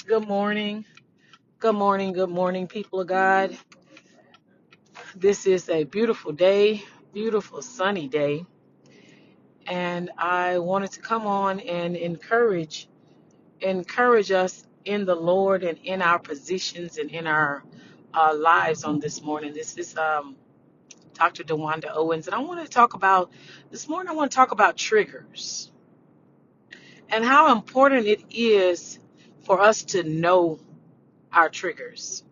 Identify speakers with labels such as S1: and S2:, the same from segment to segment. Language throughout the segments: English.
S1: Good morning. Good morning. Good morning, people of God. This is a beautiful day, beautiful sunny day. And I wanted to come on and encourage us in the Lord and in our positions and in our lives on this morning. This is Dr. DeWanda Owens. And this morning, I want to talk about triggers and how important it is for us to know our triggers.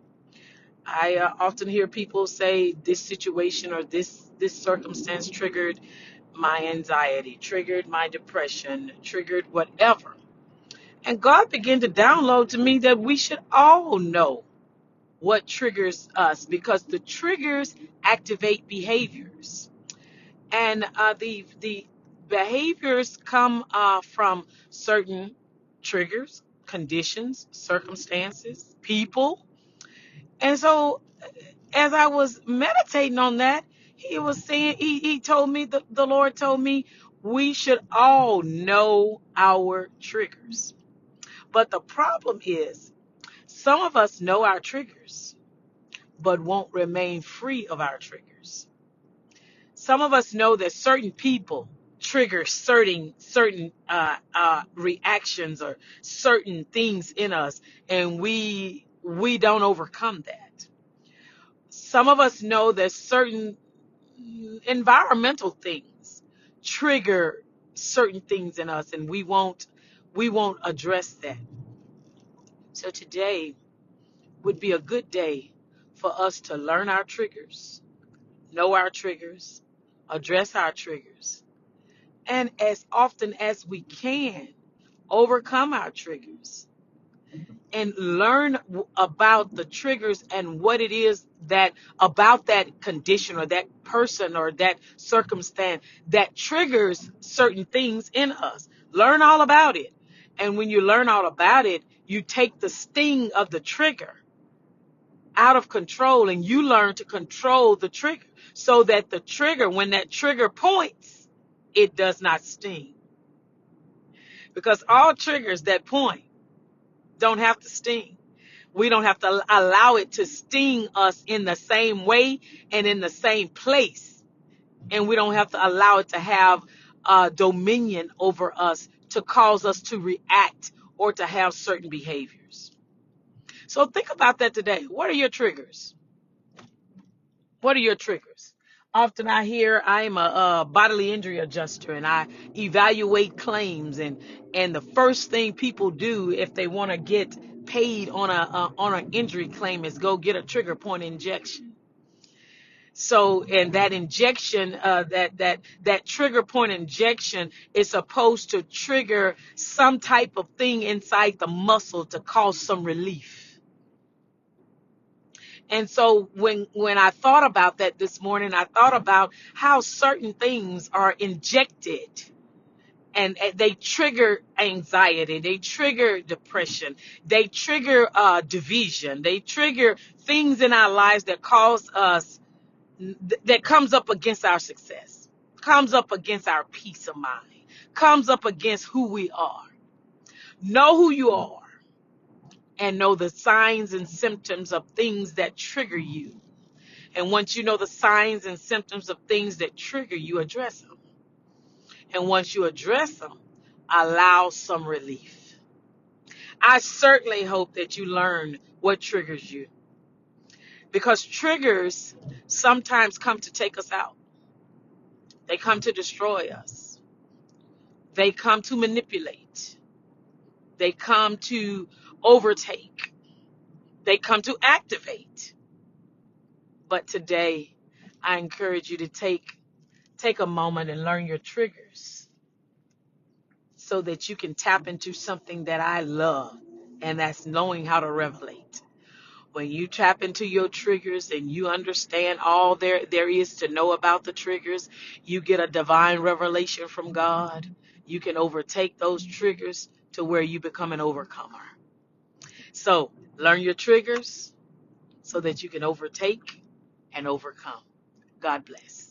S1: I often hear people say this situation or this circumstance triggered my anxiety, triggered my depression, triggered whatever. And God began to download to me that we should all know what triggers us because the triggers activate behaviors. And the behaviors come from certain triggers, conditions, circumstances, people. And so as I was meditating on that, he was saying, he told me, the Lord told me, we should all know our triggers. But the problem is, some of us know our triggers, but won't remain free of our triggers. Some of us know that certain people trigger certain reactions or certain things in us, and we don't overcome that. Some of us know that certain environmental things trigger certain things in us, and we won't address that. So today would be a good day for us to learn our triggers, know our triggers, address our triggers, and as often as we can overcome our triggers and learn about the triggers and what it is that about that condition or that person or that circumstance that triggers certain things in us. Learn all about it. And when you learn all about it, you take the sting of the trigger out of control and you learn to control the trigger so that the trigger, when that trigger points, it does not sting. Because all triggers that point don't have to sting. We don't have to allow it to sting us in the same way and in the same place. And we don't have to allow it to have dominion over us to cause us to react or to have certain behaviors. So think about that today. What are your triggers? What are your triggers? Often I hear I am a bodily injury adjuster and I evaluate claims and the first thing people do if they want to get paid on an injury claim is go get a trigger point injection. So, and that injection, that trigger point injection is supposed to trigger some type of thing inside the muscle to cause some relief. And so when I thought about that this morning, I thought about how certain things are injected and they trigger anxiety, they trigger depression, they trigger division, they trigger things in our lives that cause us, that comes up against our success, comes up against our peace of mind, comes up against who we are. Know who you are and know the signs and symptoms of things that trigger you. And once you know the signs and symptoms of things that trigger you, address them. And once you address them, allow some relief. I certainly hope that you learn what triggers you because triggers sometimes come to take us out. They come to destroy us. They come to manipulate. They come to overtake. They come to activate. But today, I encourage you to take a moment and learn your triggers so that you can tap into something that I love, and that's knowing how to revelate. When you tap into your triggers and you understand all there is to know about the triggers, you get a divine revelation from God. You can overtake those triggers to where you become an overcomer. So learn your triggers so that you can overtake and overcome. God bless.